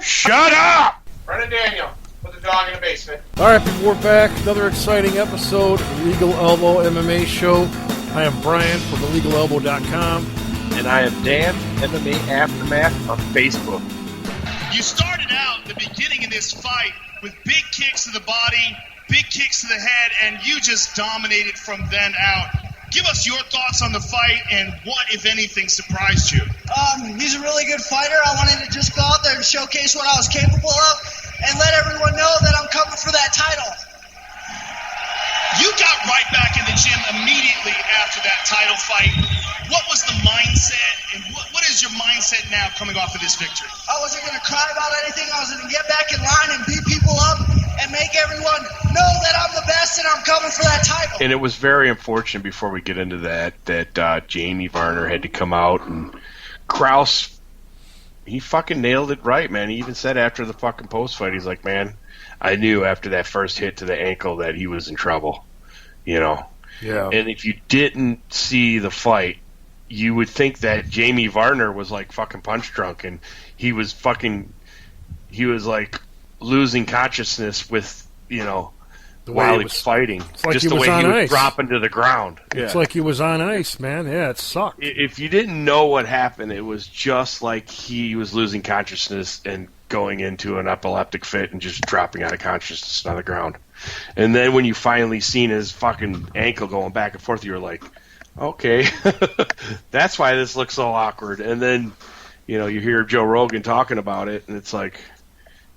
Shut up! Renan Daniel, put the dog in the basement. All right, people, we're back. Another exciting episode of the Legal Elbow MMA show. I am Brian from thelegalelbow.com. And I am Dan, MMA Aftermath on Facebook. You started out the beginning of this fight with big kicks to the body, big kicks to the head, and you just dominated from then out. Give us your thoughts on the fight and what, if anything, surprised you. He's a really good fighter. I wanted to just go out there and showcase what I was capable of and let everyone know that I'm coming for that title. You got right back in the gym immediately after that title fight. What was the mindset, and what is your mindset now coming off of this victory? I wasn't going to cry about anything. I was going to get back in line and beat people up and make everyone know that I'm the best and I'm coming for that title. And it was very unfortunate, before we get into that Jamie Varner had to come out, and Krause, he fucking nailed it right, man. He even said after the fucking post-fight, he's like, man, I knew after that first hit to the ankle that he was in trouble, you know. Yeah. And if you didn't see the fight, you would think that Jamie Varner was like fucking punch drunk, and he was like losing consciousness with, you know, while he was fighting. Like just the way he was dropping to the ground. It's like he was on ice, man. Yeah, it sucked. If you didn't know what happened, it was just like he was losing consciousness and going into an epileptic fit and just dropping out of consciousness on the ground. And then when you finally seen his fucking ankle going back and forth, you were like, okay, that's why this looks so awkward. And then, you know, you hear Joe Rogan talking about it, and it's like,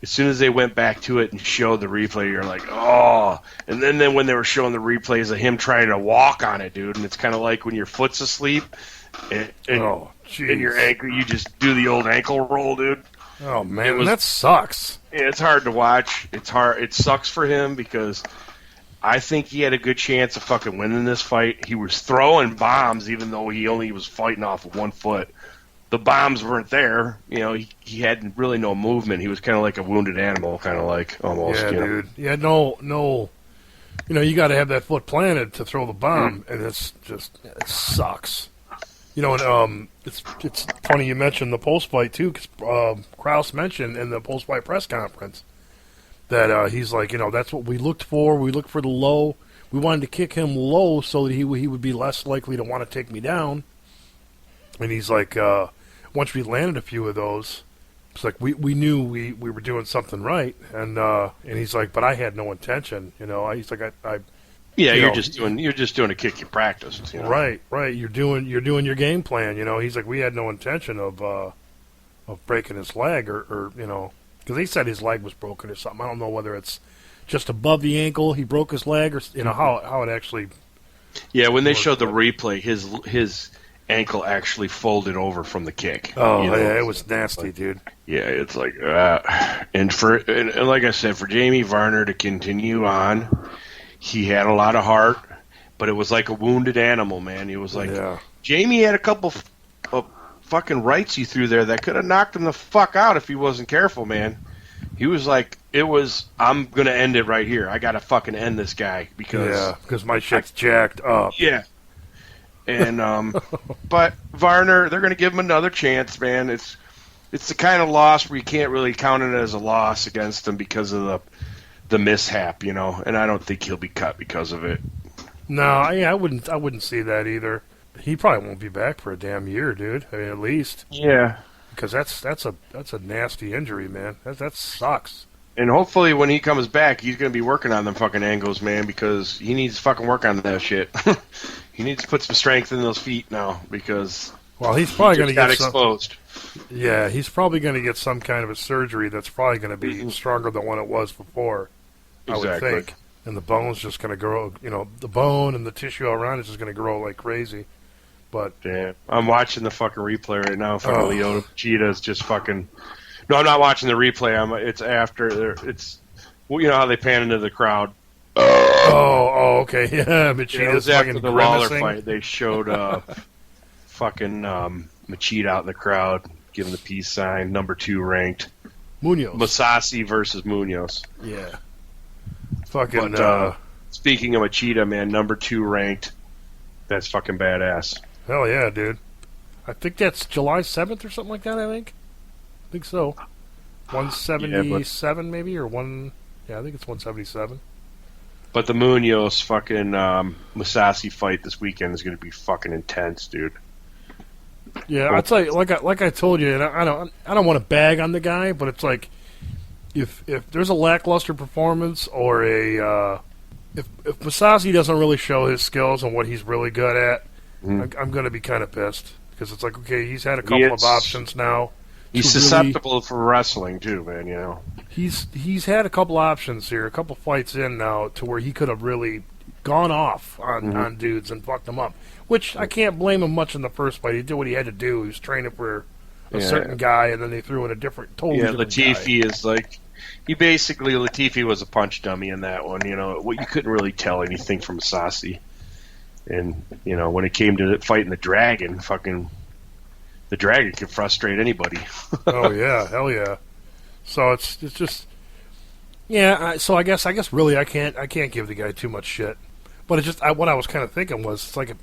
as soon as they went back to it and showed the replay, you're like, oh. And then when they were showing the replays of him trying to walk on it, dude, and it's kind of like when your foot's asleep and your ankle, you just do the old ankle roll, dude. Oh, man, that sucks. Yeah, it's hard to watch. It's hard. It sucks for him because I think he had a good chance of fucking winning this fight. He was throwing bombs even though he only was fighting off of 1 foot. The bombs weren't there. You know, he had really no movement. He was kind of like a wounded animal, kind of like almost. Yeah, you know? dude. Yeah, no. You know, you got to have that foot planted to throw the bomb, and it sucks. You know, and it's funny you mentioned the post-fight, too, because Krause mentioned in the post-fight press conference that he's like, you know, that's what we looked for. We looked for the low. We wanted to kick him low so that he would be less likely to want to take me down. And he's like, once we landed a few of those, it's like we knew we were doing something right. And he's like, but I had no intention, you know. He's like, yeah, you're just doing a kick you practiced, you know? Right. You're doing your game plan, you know. He's like, we had no intention of breaking his leg or you know, because they said his leg was broken or something. I don't know whether it's just above the ankle he broke his leg or, you know, how it actually. Yeah, when they showed the replay, his ankle actually folded over from the kick. Oh, you know? Yeah, it was nasty, dude. Yeah, it's like, and like I said, for Jamie Varner to continue on, he had a lot of heart, but it was like a wounded animal, man. He was like, Jamie had a couple of fucking rights he threw there that could have knocked him the fuck out if he wasn't careful, man. He was like, I'm going to end it right here. I got to fucking end this guy because my shit's jacked up. Yeah. And but Varner, they're going to give him another chance, man. It's the kind of loss where you can't really count it as a loss against him because of the mishap, you know. And I don't think he'll be cut because of it. No, I wouldn't see that either. He probably won't be back for a damn year, dude. I mean, at least. Yeah. Because that's a nasty injury, man. That sucks. And hopefully when he comes back, he's going to be working on them fucking angles, man, because he needs to fucking work on that shit. He needs to put some strength in those feet now because he's probably going to get exposed. Yeah, he's probably going to get some kind of a surgery that's probably going to be stronger than what it was before, exactly. I would think. And the bone's just going to grow, you know, the bone and the tissue around it's just going to grow like crazy. But yeah, I'm watching the fucking replay right now. Fucking Lyoto Machida is just fucking. No, I'm not watching the replay. It's after. It's, well, you know how they pan into the crowd. Oh, okay. Yeah, Machida's after fucking the grimacing. Lawler fight. They showed fucking Machida out in the crowd, giving the peace sign. Number 2 ranked. Munoz. Masasi versus Munoz. Yeah. Fucking. But, speaking of Machida, man, number 2 ranked. That's fucking badass. Hell yeah, dude. I think that's July 7th or something like that, I think so. 177 maybe, or one. Yeah, I think it's 177. But the Munoz fucking Musashi fight this weekend is going to be fucking intense, dude. Yeah, I'll tell you, like I told you, and I don't want to bag on the guy, but it's like if there's a lackluster performance or if Musashi doesn't really show his skills and what he's really good at, I'm going to be kind of pissed because it's like, okay, he's had a couple of options now. He's susceptible for wrestling too, man. You know, he's had a couple options here, a couple fights in now to where he could have really gone off on dudes and fucked them up. Which I can't blame him much in the first fight. He did what he had to do. He was training for a certain guy, and then they threw in a totally different Latifi guy. Is like Latifi was a punch dummy in that one. You know, you couldn't really tell anything from Musashi. And you know, when it came to fighting the Dragon, the Dragon can frustrate anybody. Oh yeah, hell yeah. So it's just so I guess really I can't give the guy too much shit. But it's just what I was kind of thinking was it's like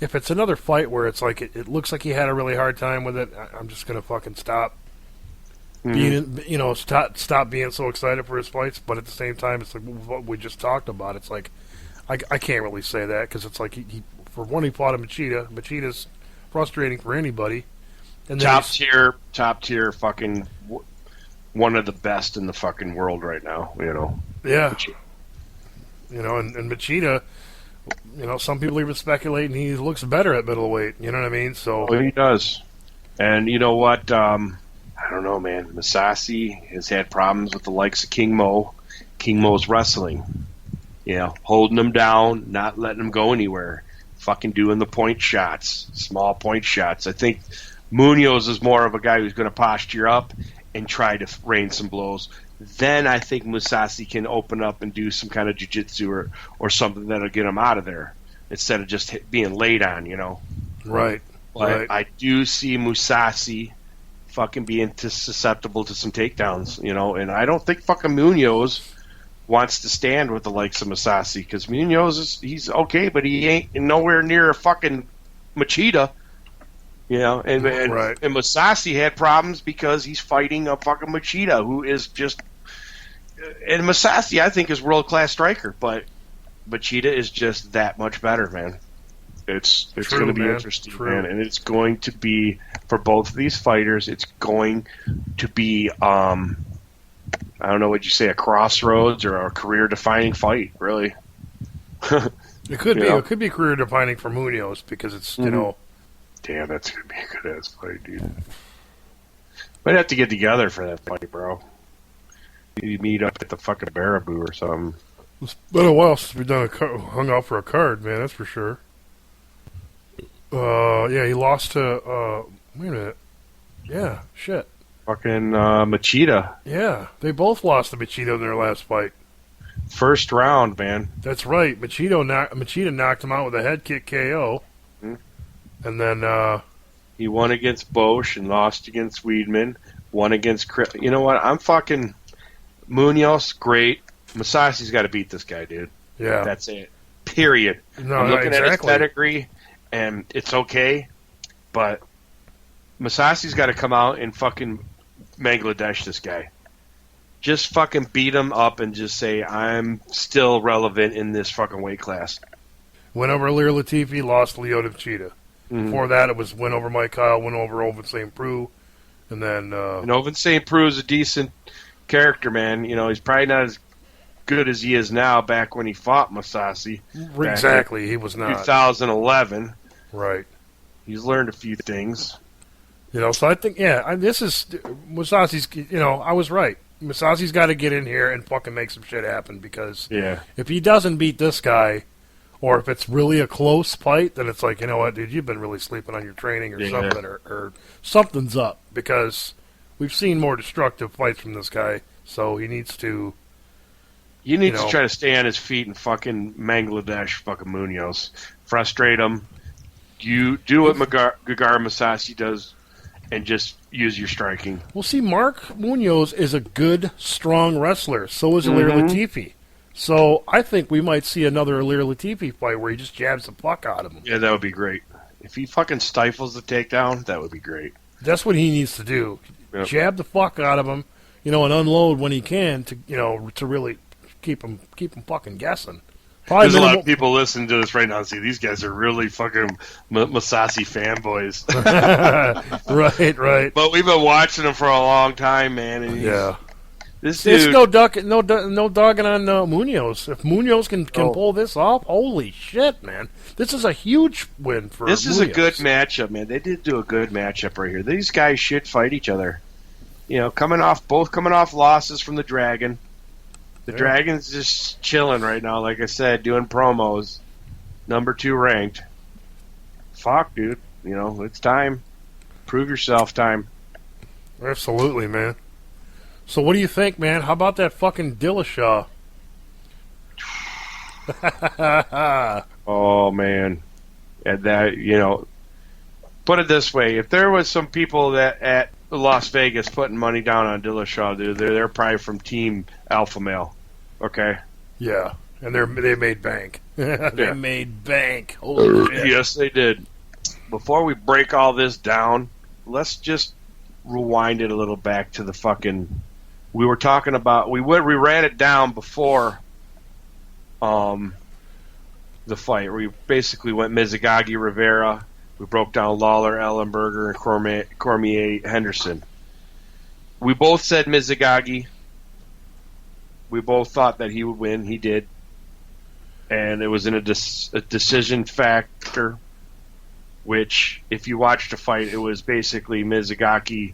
if it's another fight where it's like it looks like he had a really hard time with it, I'm just gonna fucking stop being stop being so excited for his fights. But at the same time, it's like what we just talked about. It's like I can't really say that because it's like he for one he fought a Machida. Machida's frustrating for anybody. And top tier, fucking one of the best in the fucking world right now. You know. Yeah. You know, and Machida, you know, some people even speculating he looks better at middleweight. You know what I mean? So he does. And you know what? I don't know, man. Musashi has had problems with the likes of King Mo. King Mo's wrestling. You know, holding him down, not letting him go anywhere. Fucking doing the point shots, small point shots. I think Munoz is more of a guy who's going to posture up and try to rain some blows. Then I think Musashi can open up and do some kind of jiu-jitsu or something that'll get him out of there instead of just being laid on, you know. Right. But I do see Musashi fucking being susceptible to some takedowns, you know, and I don't think fucking Munoz wants to stand with the likes of Musashi because Munoz he's okay, but he ain't nowhere near a fucking Machida. You know, and Musashi had problems because he's fighting a fucking Machida who is just. And Musashi, I think, is world-class striker, but Machida is just that much better, man. It's going to be interesting, man, and it's going to be for both of these fighters. It's going to be, I don't know what you say, a crossroads or a career-defining fight, really. It could be. It could be career-defining for Munoz because it's you know. Damn, that's going to be a good-ass fight, dude. Might have to get together for that fight, bro. You meet up at the fucking Baraboo or something. It's been a while since we've hung out for a card, man, that's for sure. Yeah, he lost to, wait a minute. Yeah, shit. Fucking Machida. Yeah, they both lost to Machida in their last fight. First round, man. That's right. Machida knocked him out with a head kick KO. And then he won against Bosch and lost against Weidman. Won against Chris. You know what? I'm fucking Munoz. Great. Musashi's got to beat this guy, dude. Yeah, that's it. Period. No, I'm looking exactly. at his pedigree, and it's okay, but Musashi's got to come out and fucking Bangladesh this guy. Just fucking beat him up and just say I'm still relevant in this fucking weight class. Went over Ilir Latifi, lost Lyoto Machida. Before that, it was win over Mike Kyle, win over Oven St. Preux, and then... and Oven St. Preux is a decent character, man. You know, he's probably not as good as he is now back when he fought Musashi. Exactly, he was not. 2011. Right. He's learned a few things. You know, so I think, this is... Musashi's, you know, I was right. Musashi's got to get in here and fucking make some shit happen because if he doesn't beat this guy... Or if it's really a close fight, then it's like, you know what, dude, you've been really sleeping on your training or something, or something's up. Because we've seen more destructive fights from this guy, so he needs to... You need to try to stay on his feet and fucking Bangladesh fucking Munoz. Frustrate him. You do what Gegard Mousasi does and just use your striking. Well, see, Mark Munoz is a good, strong wrestler. So is Ilir Latifi. So I think we might see another Ilir Latifi fight where he just jabs the fuck out of him. Yeah, that would be great. If he fucking stifles the takedown, that would be great. That's what he needs to do. jab the fuck out of him, and unload when he can to really keep him fucking guessing. There's a lot of people listening to this right now and see these guys are really fucking Masasi fanboys. Right. But we've been watching him for a long time, man. And this dude, it's no dogging on Munoz. If Munoz can pull this off, holy shit, man! This is a huge win for. This Munoz. is a good matchup, man. They did do a good matchup right here. These guys should fight each other. Coming off losses from the Dragon. The Dragon's just chilling right now, like I said, doing promos. Number 2 ranked. Fuck, dude. It's time. Prove yourself time. Absolutely, man. So what do you think, man? How about that fucking Dillashaw? Oh, man. And that, put it this way. If there was some people that at Las Vegas putting money down on Dillashaw, dude, they're probably from Team Alpha Male. Okay? Yeah. And they made bank. They made bank. Holy shit. Yes, they did. Before we break all this down, let's just rewind it a little back to the fucking... We were talking about... We ran it down before the fight. We basically went Mizugagi, Rivera. We broke down Lawler, Ellenberger, and Cormier, Henderson. We both said Mizugagi. We both thought that he would win. He did. And it was in a decision factor, which, if you watched the fight, it was basically Mizugaki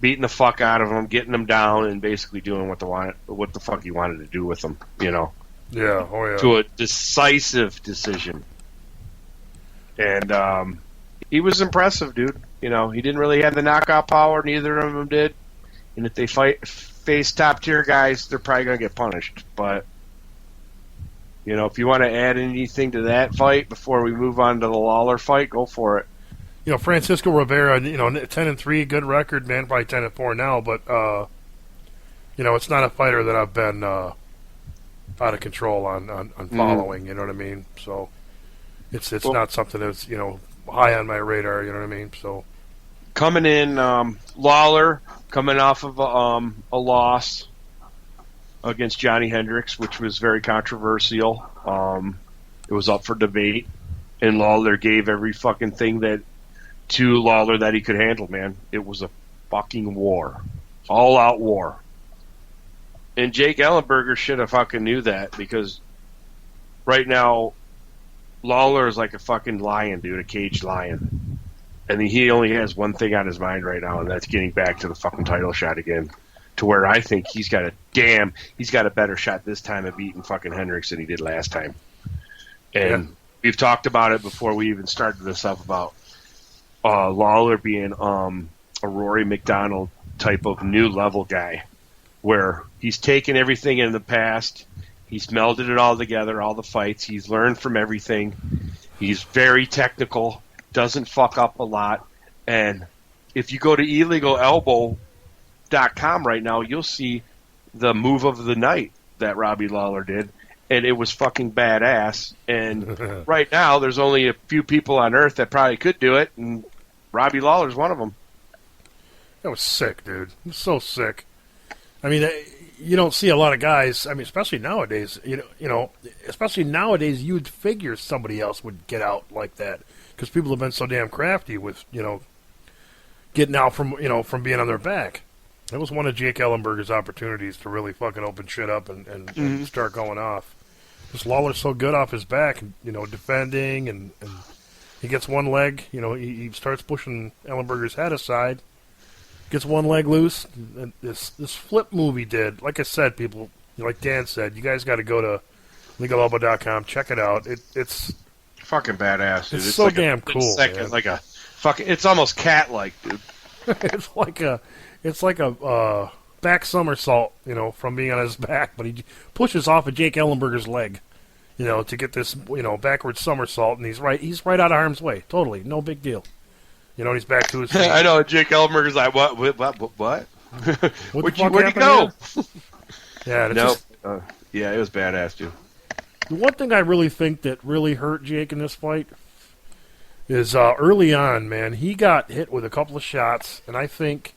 beating the fuck out of him, getting him down, and basically doing what the fuck he wanted to do with him, Yeah, oh yeah. To a decisive decision. And he was impressive, dude. He didn't really have the knockout power. Neither of them did. And if they face top-tier guys, they're probably going to get punished. But, if you want to add anything to that fight before we move on to the Lawler fight, go for it. Francisco Rivera, 10-3, good record, man, probably 10-4 now, but, it's not a fighter that I've been out of control on following, you know what I mean? So it's not something that's, high on my radar, you know what I mean? So coming in, Lawler coming off of a loss against Johnny Hendricks, which was very controversial. It was up for debate, and Lawler gave every fucking thing to Lawler that he could handle, man. It was a fucking war. All-out war. And Jake Ellenberger should have fucking knew that, because right now, Lawler is like a fucking lion, dude, a caged lion. And he only has one thing on his mind right now, and that's getting back to the fucking title shot again. To where I think he's got a better shot this time of beating fucking Hendricks than he did last time. And we've talked about it before we even started this up about Lawler being a Rory McDonald type of new level guy, where he's taken everything in the past, he's melded it all together, all the fights, he's learned from everything, he's very technical, doesn't fuck up a lot, and if you go to illegalelbow.com right now, you'll see the move of the night that Robbie Lawler did, and it was fucking badass. And right now, there's only a few people on Earth that probably could do it, and Robbie Lawler's one of them. That was sick, dude. It was so sick. I mean, you don't see a lot of guys. I mean, especially nowadays. Especially nowadays, you'd figure somebody else would get out like that, because people have been so damn crafty with getting out from being on their back. That was one of Jake Ellenberger's opportunities to really fucking open shit up and start going off. Because Lawler's so good off his back, defending, and he gets one leg, he starts pushing Ellenberger's head aside, gets one leg loose. And this flip move he did, like I said, people, like Dan said, you guys got to go to legalelbow.com, check it out. It's fucking badass, dude. It's so like damn cool. Second, like a fucking, it's almost cat-like, dude. It's like a back somersault, from being on his back, but he pushes off of Jake Ellenberger's leg, to get this, backwards somersault, and he's right out of harm's way. Totally, no big deal. He's back to his feet. I know, Jake Ellenberger's like, what? Where'd you go? Yeah, yeah, it was badass, dude. The one thing I really think that really hurt Jake in this fight is early on, man, he got hit with a couple of shots, and I think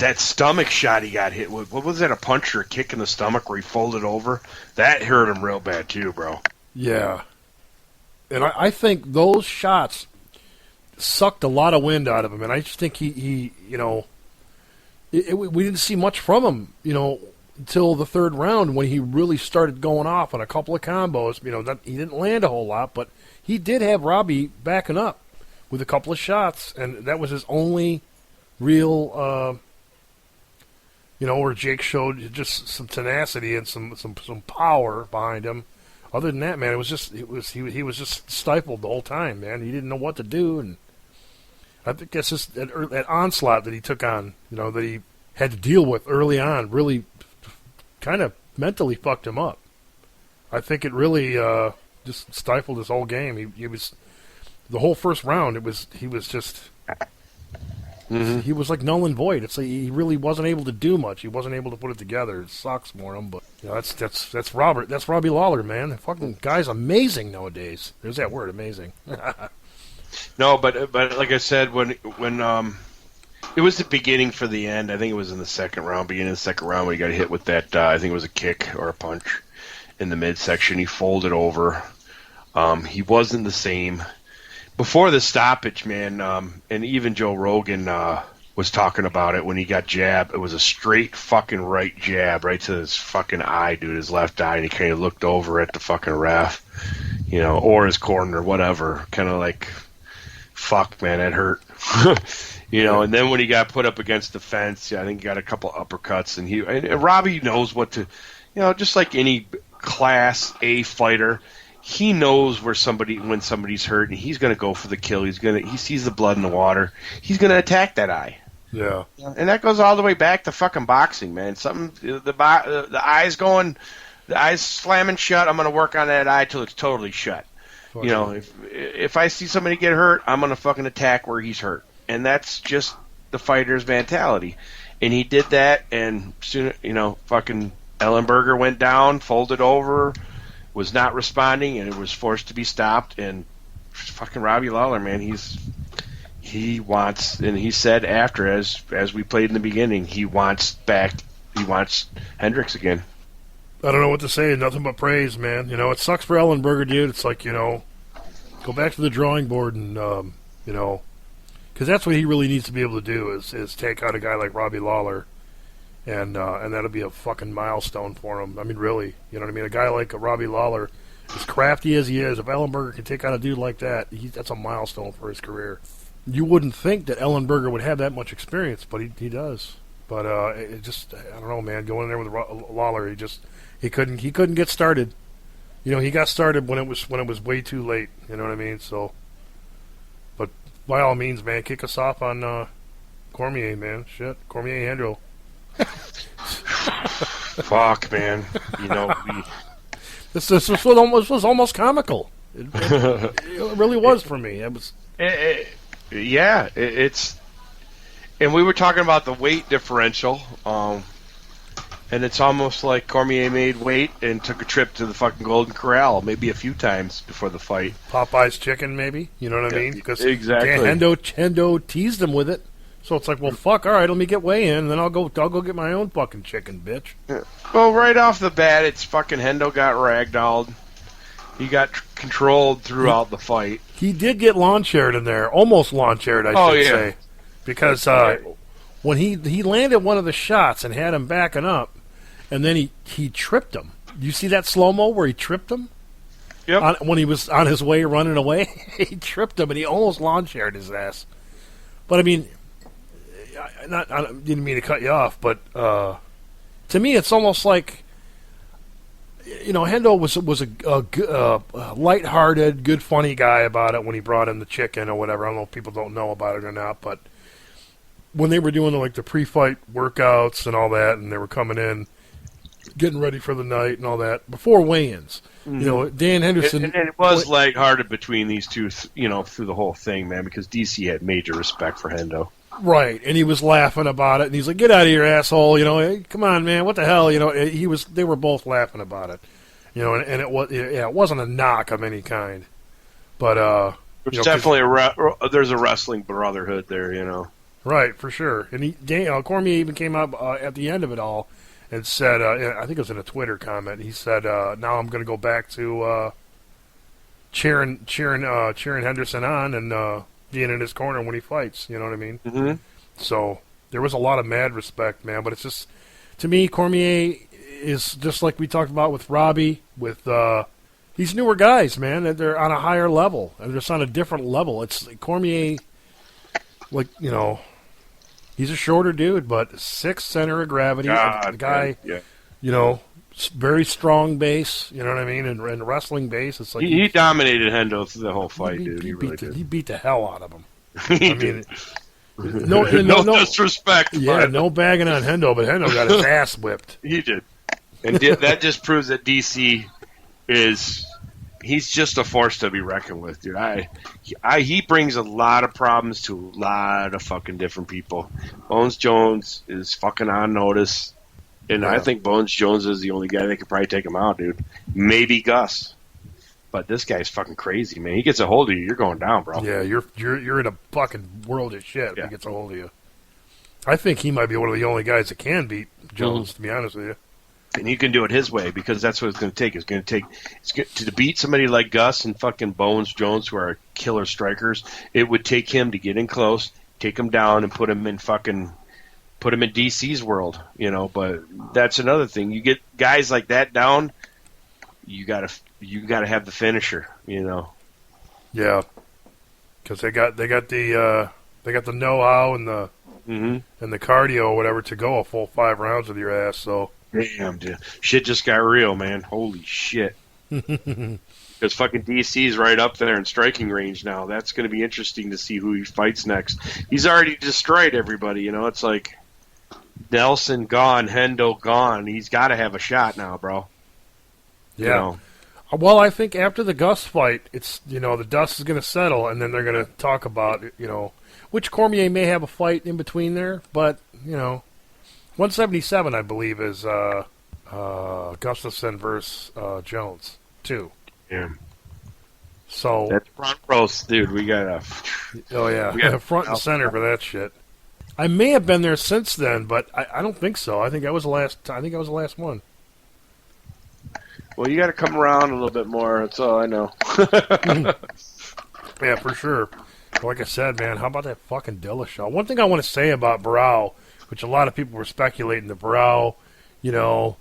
that stomach shot he got hit with. What was that? A punch or a kick in the stomach where he folded over? That hurt him real bad too, bro. Yeah. And I think those shots sucked a lot of wind out of him, and I just think he you know, we didn't see much from him, you know, until the third round when he really started going off on a couple of combos. You know, he didn't land a whole lot, but he did have Robbie backing up with a couple of shots, and that was his only real, you know, where Jake showed just some tenacity and some power behind him. Other than that, man, he was just stifled the whole time, man. He didn't know what to do, and I think that's just that onslaught that he took on, you know, that he had to deal with early on, really kind of mentally fucked him up. I think it really just stifled his whole game. He was the whole first round. He was just he was like null and void. It's like he really wasn't able to do much. He wasn't able to put it together. It sucks for him, but you know, that's Robert. That's Robbie Lawler, man. The fucking guy's amazing nowadays. There's that word, amazing. No, but like I said, when it was the beginning for the end. I think it was in the beginning of the second round when he got hit with that. I think it was a kick or a punch in the midsection. He folded over. He wasn't the same before the stoppage, man. And even Joe Rogan was talking about it when he got jabbed. It was a straight fucking right jab right to his fucking eye, dude, his left eye, and he kind of looked over at the fucking ref, you know, or his corner, whatever, kind of like, fuck, man, that hurt. You know, and then when he got put up against the fence, I think he got a couple uppercuts, and Robbie knows what to, you know, just like any Class A fighter, he knows when somebody's hurt, and he's going to go for the kill. He sees the blood in the water. He's going to attack that eye. Yeah. And that goes all the way back to fucking boxing, man. The eyes slamming shut. I'm going to work on that eye till it's totally shut. You know, if I see somebody get hurt, I'm going to fucking attack where he's hurt. And that's just the fighter's mentality. And he did that, and soon, you know, fucking Ellenberger went down, folded over, was not responding, and it was forced to be stopped. And fucking Robbie Lawler, man, he wants, and he said after, as we played in the beginning, he wants Hendricks again. I don't know what to say. Nothing but praise, man. You know, it sucks for Ellenberger, dude. It's like, you know, go back to the drawing board and, you know, because that's what he really needs to be able to do is take out a guy like Robbie Lawler, and that'll be a fucking milestone for him. I mean, really, you know what I mean? A guy like Robbie Lawler, as crafty as he is, if Ellenberger can take out a dude like that, that's a milestone for his career. You wouldn't think that Ellenberger would have that much experience, but he does. But it just, I don't know, man. Going in there with Lawler, he couldn't get started. You know, he got started when it was way too late. You know what I mean? So, but by all means, man, kick us off on Cormier, man. Shit, Cormier Hendro. Fuck, man. You know, this was almost comical. It really was for me. It was. It's. And we were talking about the weight differential, and it's almost like Cormier made weight and took a trip to the fucking Golden Corral, maybe a few times before the fight. Popeye's chicken, maybe. You know what I mean? Because exactly. Hendo teased him with it, so it's like, well, fuck. All right, let me get weigh in, and then I'll go get my own fucking chicken, bitch. Yeah. Well, right off the bat, it's fucking Hendo got ragdolled. He got controlled throughout the fight. He did get lawn chaired in there, almost lawn chaired, I should say. Because when he landed one of the shots and had him backing up, and then he tripped him. You see that slow-mo where he tripped him? Yep. When he was on his way running away? He tripped him, and he almost lawn chaired his ass. But, I mean, I didn't mean to cut you off, but to me it's almost like, you know, Hendo was a lighthearted, good, funny guy about it when he brought in the chicken or whatever. I don't know if people don't know about it or not, but when they were doing the pre-fight workouts and all that, and they were coming in, getting ready for the night and all that before weigh-ins, you know, Dan Henderson. And it was lighthearted between these two, you know, through the whole thing, man, because DC had major respect for Hendo. Right, and he was laughing about it, and he's like, "Get out of here, asshole!" You know, hey, come on, man, what the hell? You know, they were both laughing about it, you know, and it wasn't a knock of any kind, but it's definitely there's a wrestling brotherhood there, you know. Right, for sure. And Cormier even came up at the end of it all and said, I think it was in a Twitter comment, he said, now I'm going to go back to cheering Henderson on and being in his corner when he fights. You know what I mean? Mm-hmm. So there was a lot of mad respect, man. But it's just, to me, Cormier is just like we talked about with Robbie, with these newer guys, man. They're on a higher level. And they're just on a different level. It's like Cormier, like, you know, he's a shorter dude, but 6 center of gravity. The guy, yeah. you know, very strong base, you know what I mean, and wrestling base. It's like he dominated Hendo through the whole fight, dude. He really did. He beat the hell out of him. I mean, no disrespect. Yeah, no bagging on Hendo, but Hendo got his ass whipped. He did, and that just proves that DC he's just a force to be reckoned with, dude. He brings a lot of problems to a lot of fucking different people. Bones Jones is fucking on notice. And I think Bones Jones is the only guy that could probably take him out, dude. Maybe Gus. But this guy's fucking crazy, man. He gets a hold of you, you're going down, bro. Yeah, you're in a fucking world of shit if Yeah. he gets a hold of you. I think he might be one of the only guys that can beat Jones, to be honest with you. And he can do it his way because that's what it's going to take. To beat somebody like Gus and fucking Bones Jones, who are killer strikers, it would take him to get in close, take him down, and put him in DC's world, you know. But that's another thing. You get guys like that down, you gotta have the finisher, you know. Yeah, because they got the know-how and the and the cardio or whatever to go a full 5 rounds with your ass. So damn, dude, shit just got real, man. Holy shit. Because fucking DC's right up there in striking range now. That's going to be interesting to see who he fights next. He's already destroyed everybody, you know. It's like Nelson gone, Hendo gone. He's got to have a shot now, bro. yeah. You know? Well, I think after the Gus fight, it's, you know, the dust is going to settle, and then they're going to talk about, you know, which Cormier may have a fight in between there, but, you know, 177, I believe, is Gustafsson versus Jones, too. Yeah. So That's front roast, dude. We got oh yeah, we got front and center for that shit. I may have been there since then, but I don't think so. I think that was the last. I think that was the last one. Well, you got to come around a little bit more. That's all I know. Yeah, for sure. Like I said, man, how about that fucking Dillashaw? One thing I want to say about Barao, which a lot of people were speculating that Barao, you know,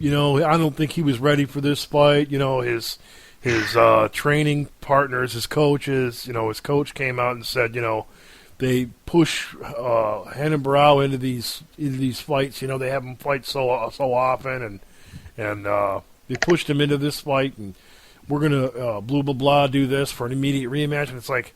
I don't think he was ready for this fight. You know, his training partners, his coaches, you know, his coach came out and said, you know, they push Renan Barao into these fights. You know, they have him fight so often, and they pushed him into this fight, and we're gonna blah blah blah do this for an immediate rematch. And it's like,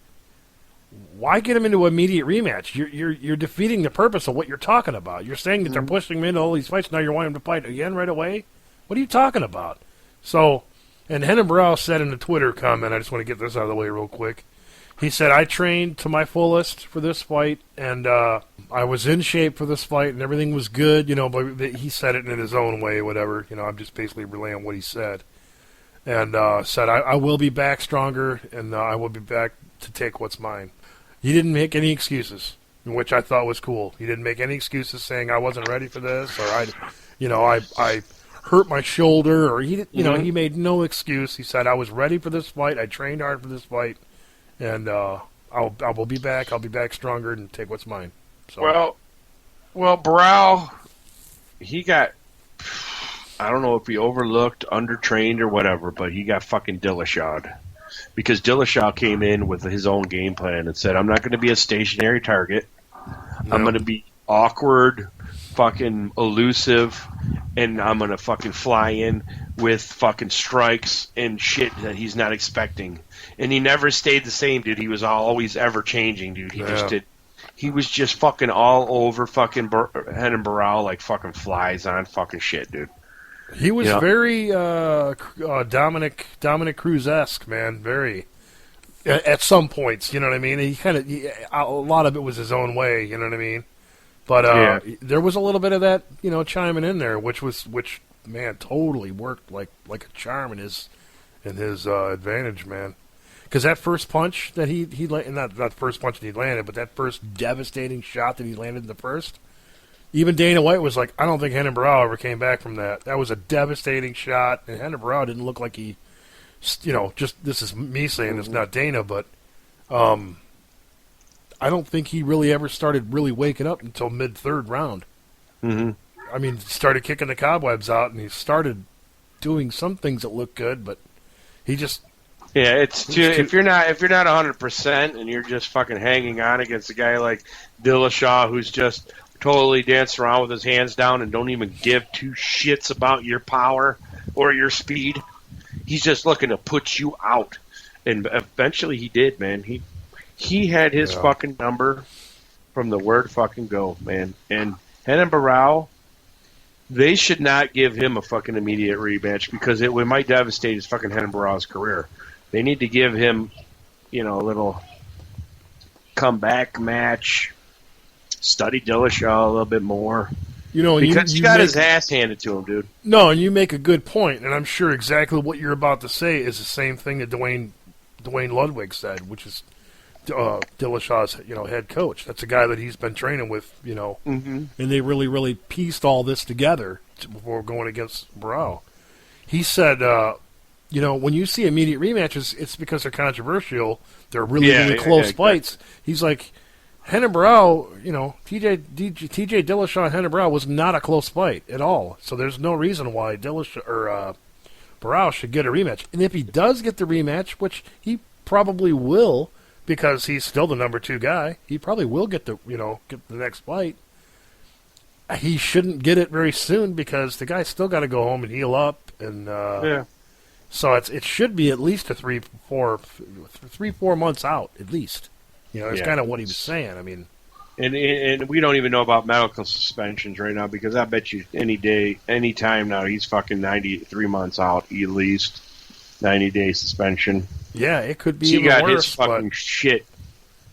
why get him into an immediate rematch? You're defeating the purpose of what you're talking about. You're saying that they're pushing him into all these fights. Now you're wanting him to fight again right away. What are you talking about? So, and Renan Barao said in a Twitter comment, I just want to get this out of the way real quick. He said, I trained to my fullest for this fight, and I was in shape for this fight, and everything was good, you know, but he said it in his own way, whatever. You know, I'm just basically relaying what he said. And said, I will be back stronger, and I will be back to take what's mine. He didn't make any excuses, which I thought was cool. He didn't make any excuses saying I wasn't ready for this, or I hurt my shoulder, or he made no excuse. He said, I was ready for this fight, I trained hard for this fight, and I will be back. I'll be back stronger and take what's mine. So. Well, Barao, he got, I don't know if he overlooked, undertrained, or whatever, but he got fucking Dillashaw'd. Because Dillashaw came in with his own game plan and said, I'm not going to be a stationary target. Yep. I'm going to be awkward, fucking elusive, and I'm going to fucking fly in with fucking strikes and shit that he's not expecting. And he never stayed the same, dude. He was always ever changing, dude. He was just fucking all over fucking Renan Barao like fucking flies on fucking shit, dude. He was very Dominic Cruz-esque, man. Very at some points, you know what I mean. A lot of it was his own way, you know what I mean. But there was a little bit of that, you know, chiming in there, which man totally worked like a charm in his advantage, man. Because that first punch that he not the first punch that he landed, but that first devastating shot that he landed in the first, even Dana White was like, I don't think Renan Barao ever came back from that. That was a devastating shot, and Renan Barao didn't look like he, just this is me saying this, not Dana, but I don't think he really ever started really waking up until mid-third round. Mm-hmm. I mean, he started kicking the cobwebs out, and he started doing some things that look good, but he just... Yeah, if you're not 100% and you're just fucking hanging on against a guy like Dillashaw who's just totally dancing around with his hands down and don't even give two shits about your power or your speed, he's just looking to put you out. And eventually he did, man. He had his fucking number from the word fucking go, man. And Renan Barao, they should not give him a fucking immediate rematch because it might devastate his fucking Renan Barao's career. They need to give him, a little comeback match, study Dillashaw a little bit more. Because he got his ass handed to him, dude. No, and you make a good point, and I'm sure exactly what you're about to say is the same thing that Dwayne Ludwig said, which is Dillashaw's head coach. That's a guy that he's been training with, Mm-hmm. And they really, really pieced all this together before going against Barao. He said, when you see immediate rematches, it's because they're controversial. They're really close fights. He's like, Renan Barao, TJ Dillashaw and Renan Barao was not a close fight at all. So there's no reason why Dillashaw or Barao should get a rematch. And if he does get the rematch, which he probably will, because he's still the number 2 guy, he probably will get the next fight. He shouldn't get it very soon because the guy's still got to go home and heal up, and so it should be at least a 3-4 months out at least. That's kind of what he was saying. I mean, and we don't even know about medical suspensions right now because I bet you any day, any time now he's fucking 93 months out at least, 90-day suspension. Yeah, it could be he even got worse, his fucking shit.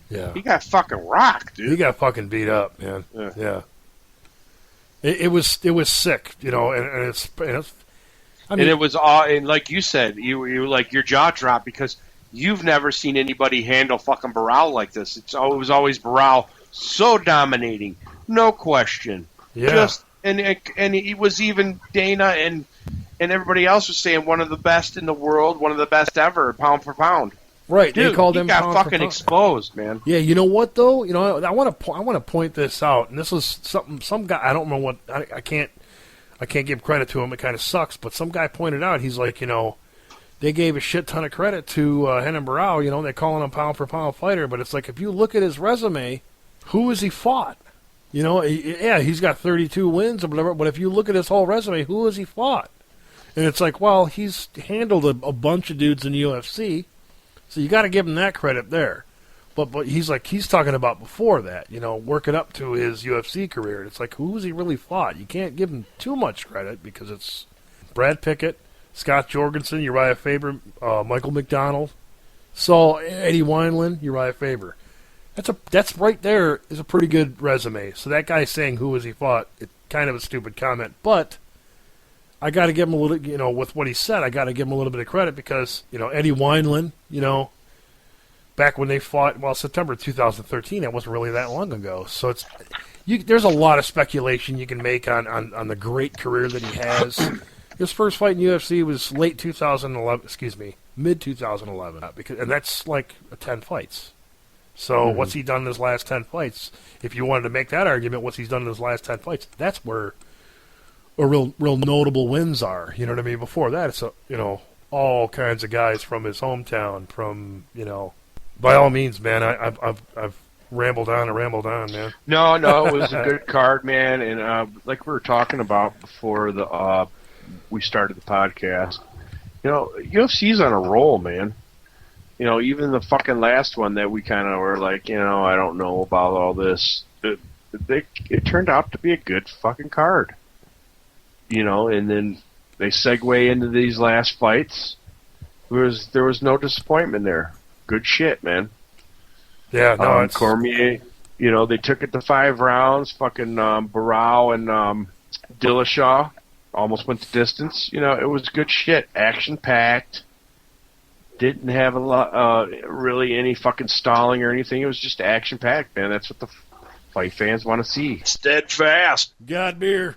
Yeah, he got fucking rocked, dude. He got fucking beat up, man. Yeah. It was sick, and it's. I mean, and it was all, and like you said, you like your jaw dropped because you've never seen anybody handle fucking Barao like this. It was always Barao so dominating, no question. Yeah. And it was even Dana and everybody else was saying one of the best in the world, one of the best ever, pound for pound. Right, dude, they called him. He got fucking exposed, man. Yeah, you know what though? I want to point this out, and this was some guy. I don't know what I can't give credit to him. It kind of sucks, but some guy pointed out. He's like, they gave a shit ton of credit to Renan Barao. They're calling him pound for pound fighter, but it's like if you look at his resume, who has he fought? He's got 32 wins or whatever, but if you look at his whole resume, who has he fought? And it's like, well, he's handled a bunch of dudes in the UFC. So you got to give him that credit there, but he's talking about before that, working up to his UFC career. It's like, who has he really fought? You can't give him too much credit because it's Brad Pickett, Scott Jorgensen, Uriah Faber, Michael McDonald, Eddie Wineland, Uriah Faber. That's right there is a pretty good resume. So that guy saying who has he fought, it's kind of a stupid comment, but I got to give him a little, with what he said, I got to give him a little bit of credit because, Eddie Wineland, back when they fought, September 2013, that wasn't really that long ago. So there's a lot of speculation you can make on the great career that he has. His first fight in UFC was mid 2011, and that's like 10 fights. So what's he done in his last 10 fights? If you wanted to make that argument, what's he's done in his last 10 fights? That's where real notable wins are. You know what I mean? Before that, it's all kinds of guys from his hometown. By all means, man, I've rambled on, man. No, it was a good card, man, and like we were talking about before we started the podcast, UFC's on a roll, man. Even the fucking last one that we kind of were like, I don't know about all this. It turned out to be a good fucking card. And then they segue into these last fights. There was no disappointment there. Good shit, man. Yeah, no, Cormier, they took it to 5 rounds. Fucking Barao and Dillashaw almost went the distance. It was good shit. Action-packed. Didn't have a lot, really any fucking stalling or anything. It was just action-packed, man. That's what the fight fans want to see. Steadfast. God beer.